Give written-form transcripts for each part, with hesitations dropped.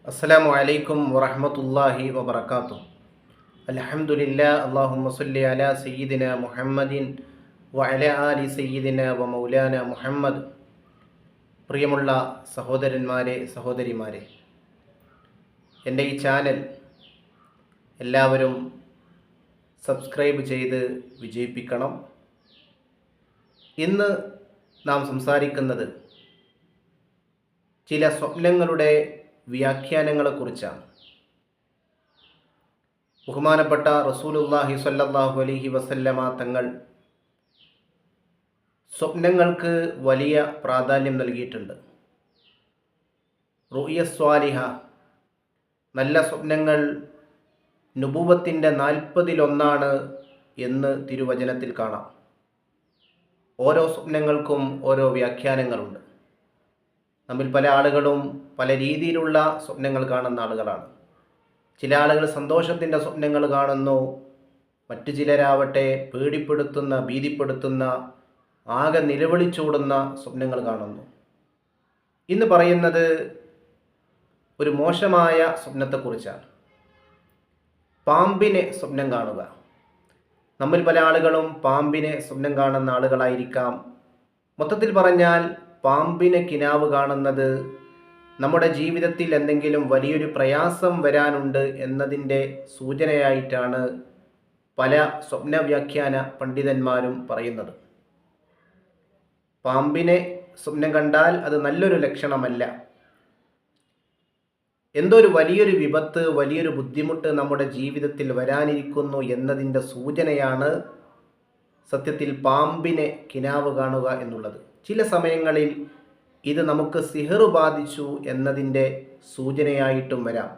അസ്സലാമു അലൈക്കും വറഹ്മത്തുള്ളാഹി വബറകാതുഹു. അൽഹംദുലില്ലാഹ്. അല്ലാഹുമ്മ സ്വല്ലി അലാ സയ്യിദിന മുഹമ്മദിൻ വഅലാ ആലി സയ്യിദിന വ മൗലാന മുഹമ്മദ്. പ്രിയമുള്ള സഹോദരന്മാരെ, സഹോദരിമാരെ, എൻ്റെ ഈ ചാനൽ എല്ലാവരും സബ്സ്ക്രൈബ് ചെയ്ത് വിജയിപ്പിക്കണം. ഇന്ന് നാം സംസാരിക്കുന്നത് ചില സ്വപ്നങ്ങളുടെ വ്യാഖ്യാനങ്ങളെക്കുറിച്ചാണ്. ബഹുമാനപ്പെട്ട റസൂലുള്ളാഹി സ്വല്ലല്ലാഹു അലൈഹി വസല്ലമ തങ്ങൾ സ്വപ്നങ്ങൾക്ക് വലിയ പ്രാധാന്യം നൽകിയിട്ടുണ്ട്. റുഅ്യ സ്വാലിഹ, നല്ല സ്വപ്നങ്ങൾ നുബുവത്തിൻ്റെ 40-ൽ-1 എന്ന് തിരുവചനത്തിൽ കാണാം. ഓരോ സ്വപ്നങ്ങൾക്കും ഓരോ വ്യാഖ്യാനങ്ങളുണ്ട്. നമ്മിൽ പല ആളുകളും പല രീതിയിലുള്ള സ്വപ്നങ്ങൾ കാണുന്ന ആളുകളാണ്. ചില ആളുകൾ സന്തോഷത്തിൻ്റെ സ്വപ്നങ്ങൾ കാണുന്നു, മറ്റു ചിലരാവട്ടെ പേടിപ്പെടുത്തുന്ന, ഭീതിപ്പെടുത്തുന്ന, ആകെ നിലവിളിച്ചോടുന്ന സ്വപ്നങ്ങൾ കാണുന്നു. ഇന്ന് പറയുന്നത് ഒരു മോശമായ സ്വപ്നത്തെക്കുറിച്ചാണ്. പാമ്പിനെ സ്വപ്നം കാണുക. നമ്മിൽ പല ആളുകളും പാമ്പിനെ സ്വപ്നം കാണുന്ന ആളുകളായിരിക്കാം. മൊത്തത്തിൽ പറഞ്ഞാൽ പാമ്പിനെ കിനാവ് കാണുന്നത് നമ്മുടെ ജീവിതത്തിൽ എന്തെങ്കിലും വലിയൊരു പ്രയാസം വരാനുണ്ട് എന്നതിൻ്റെ സൂചനയായിട്ടാണ് പല സ്വപ്ന വ്യാഖ്യാന പണ്ഡിതന്മാരും പറയുന്നത്. പാമ്പിനെ സ്വപ്നം കണ്ടാൽ അത് നല്ലൊരു ലക്ഷണമല്ല. എന്തോ ഒരു വലിയൊരു വിപത്ത്, വലിയൊരു ബുദ്ധിമുട്ട് നമ്മുടെ ജീവിതത്തിൽ വരാനിരിക്കുന്നു എന്നതിൻ്റെ സൂചനയാണ് സത്യത്തിൽ പാമ്പിനെ കിനാവ് കാണുക എന്നുള്ളത്. ചില സമയങ്ങളിൽ ഇത് നമുക്ക് സിഹർ ബാധിച്ചു എന്നതിൻ്റെ സൂചനയായിട്ടും വരാം.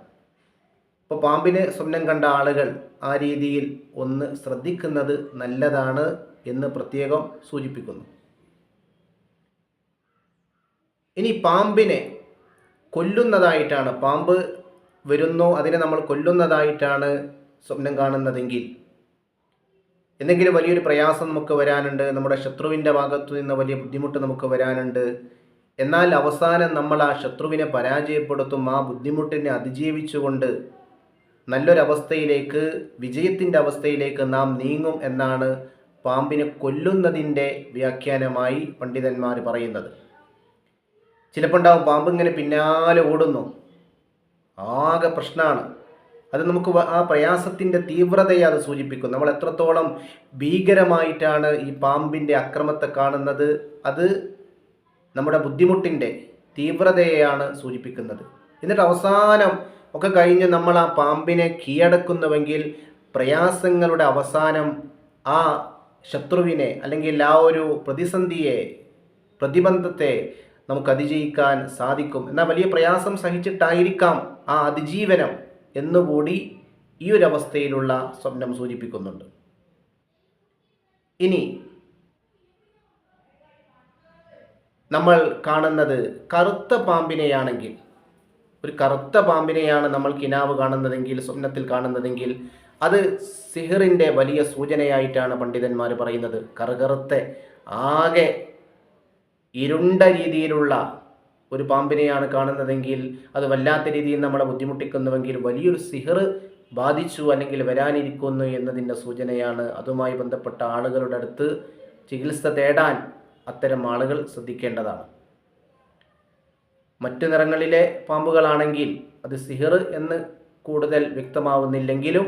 ഇപ്പോൾ പാമ്പിനെ സ്വപ്നം കണ്ട ആളുകൾ ആ രീതിയിൽ ഒന്ന് ശ്രദ്ധിക്കുന്നത് നല്ലതാണ് എന്ന് പ്രത്യേകം സൂചിപ്പിക്കുന്നു. ഇനി പാമ്പിനെ കൊല്ലുന്നതായിട്ടാണ്, പാമ്പ് വരുന്നു അതിനെ നമ്മൾ കൊല്ലുന്നതായിട്ടാണ് സ്വപ്നം കാണുന്നതെങ്കിൽ, എന്തെങ്കിലും വലിയൊരു പ്രയാസം നമുക്ക് വരാനുണ്ട്, നമ്മുടെ ശത്രുവിൻ്റെ ഭാഗത്തു നിന്ന് വലിയ ബുദ്ധിമുട്ട് നമുക്ക് വരാനുണ്ട്, എന്നാൽ അവസാനം നമ്മൾ ആ ശത്രുവിനെ പരാജയപ്പെടുത്തും, ആ ബുദ്ധിമുട്ടിനെ അതിജീവിച്ചുകൊണ്ട് നല്ലൊരവസ്ഥയിലേക്ക്, വിജയത്തിൻ്റെ അവസ്ഥയിലേക്ക് നാം നീങ്ങും എന്നാണ് പാമ്പിനെ കൊല്ലുന്നതിൻ്റെ വ്യാഖ്യാനമായി പണ്ഡിതന്മാർ പറയുന്നത്. ചിലപ്പോൾ ഉണ്ടാവും പാമ്പ് ഇങ്ങനെ പിന്നാലെ ഓടുന്നു, ആകെ പ്രശ്നമാണ്. അത് നമുക്ക് ആ പ്രയാസത്തിൻ്റെ തീവ്രതയെ അത് സൂചിപ്പിക്കും. നമ്മൾ എത്രത്തോളം ഭീകരമായിട്ടാണ് ഈ പാമ്പിൻ്റെ അക്രമത്തെ കാണുന്നത്, അത് നമ്മുടെ ബുദ്ധിമുട്ടിൻ്റെ തീവ്രതയെയാണ് സൂചിപ്പിക്കുന്നത്. എന്നിട്ട് അവസാനം ഒക്കെ കഴിഞ്ഞ് നമ്മൾ ആ പാമ്പിനെ കീഴടക്കുന്നുവെങ്കിൽ പ്രയാസങ്ങളുടെ അവസാനം ആ ശത്രുവിനെ അല്ലെങ്കിൽ ആ ഒരു പ്രതിസന്ധിയെ, പ്രതിബന്ധത്തെ നമുക്ക് അതിജയിക്കാൻ സാധിക്കും. എന്നാൽ വലിയ പ്രയാസം സഹിച്ചിട്ടായിരിക്കാം ആ അതിജീവനം എന്നുകൂടി ഈ ഒരു അവസ്ഥയിലുള്ള സ്വപ്നം സൂചിപ്പിക്കുന്നുണ്ട്. ഇനി നമ്മൾ കാണുന്നത് കറുത്ത പാമ്പിനെയാണെങ്കിൽ, ഒരു കറുത്ത പാമ്പിനെയാണ് നമ്മൾ കിനാവ് കാണുന്നതെങ്കിൽ, സ്വപ്നത്തിൽ കാണുന്നതെങ്കിൽ, അത് സിഹറിൻ്റെ വലിയ സൂചനയായിട്ടാണ് പണ്ഡിതന്മാർ പറയുന്നത്. കറുകറുത്ത ആകെ ഇരുണ്ട രീതിയിലുള്ള ഒരു പാമ്പിനെയാണ് കാണുന്നതെങ്കിൽ, അത് വല്ലാത്ത രീതിയിൽ നമ്മളെ ബുദ്ധിമുട്ടിക്കുന്നുവെങ്കിൽ വലിയൊരു സിഹർ ബാധിച്ചു അല്ലെങ്കിൽ വരാനിരിക്കുന്നു എന്നതിൻ്റെ സൂചനയാണ്. അതുമായി ബന്ധപ്പെട്ട ആളുകളുടെ അടുത്ത് ചികിത്സ തേടാൻ അത്തരം ആളുകൾ ശ്രദ്ധിക്കേണ്ടതാണ്. മറ്റു നിറങ്ങളിലെ പാമ്പുകളാണെങ്കിൽ അത് സിഹർ എന്ന് കൂടുതൽ വ്യക്തമാവുന്നില്ലെങ്കിലും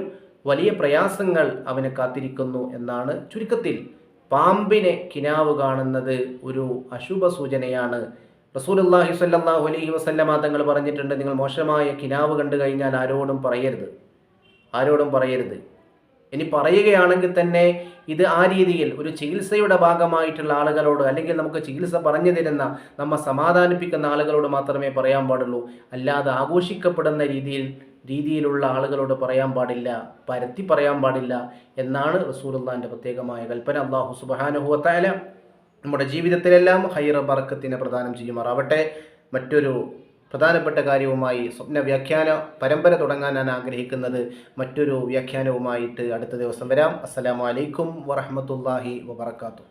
വലിയ പ്രയാസങ്ങൾ അവനെ കാത്തിരിക്കുന്നു എന്നാണ്. ചുരുക്കത്തിൽ പാമ്പിനെ കിനാവ് കാണുന്നത് ഒരു അശുഭ സൂചനയാണ്. റസൂലുള്ളാഹി സ്വല്ലല്ലാഹു അലൈഹി വസല്ലമ തങ്ങൾ പറഞ്ഞിട്ടുണ്ട്, നിങ്ങൾ മോശമായ കിനാവ് കണ്ടു കഴിഞ്ഞാൽ ആരോടും പറയരുത്. ഇനി പറയുകയാണെങ്കിൽ തന്നെ ഇത് ആ രീതിയിൽ ഒരു ചികിത്സയുടെ ഭാഗമായിട്ടുള്ള ആളുകളോട്, അല്ലെങ്കിൽ നമുക്ക് ചികിത്സ പറഞ്ഞു തരുന്ന, നമ്മെ സമാധാനിപ്പിക്കുന്ന ആളുകളോട് മാത്രമേ പറയാൻ പാടുള്ളൂ. അല്ലാതെ ആഘോഷിക്കപ്പെടുന്ന രീതിയിലുള്ള ആളുകളോട് പറയാൻ പാടില്ല, പരത്തി പറയാൻ പാടില്ല എന്നാണ് റസൂലുള്ളാഹിൻ്റെ പ്രത്യേകമായ കൽപ്പന. അല്ലാഹു സുബ്ഹാനഹു വ തആല നമ്മുടെ ജീവിതത്തിലെല്ലാം ഖൈർ ബറക്കത്തിനെ പ്രദാനം ചെയ്യുമാറാവട്ടെ. മറ്റൊരു പ്രധാനപ്പെട്ട കാര്യവുമായി, സ്വപ്ന വ്യാഖ്യാന പരമ്പര തുടങ്ങാൻ ഞാൻ ആഗ്രഹിക്കുന്നത്, മറ്റൊരു വ്യാഖ്യാനവുമായിട്ട് അടുത്ത ദിവസം വരാം. അസ്സലാമു അലൈക്കും വറഹ്മത്തുള്ളാഹി വബറകാതുഹു.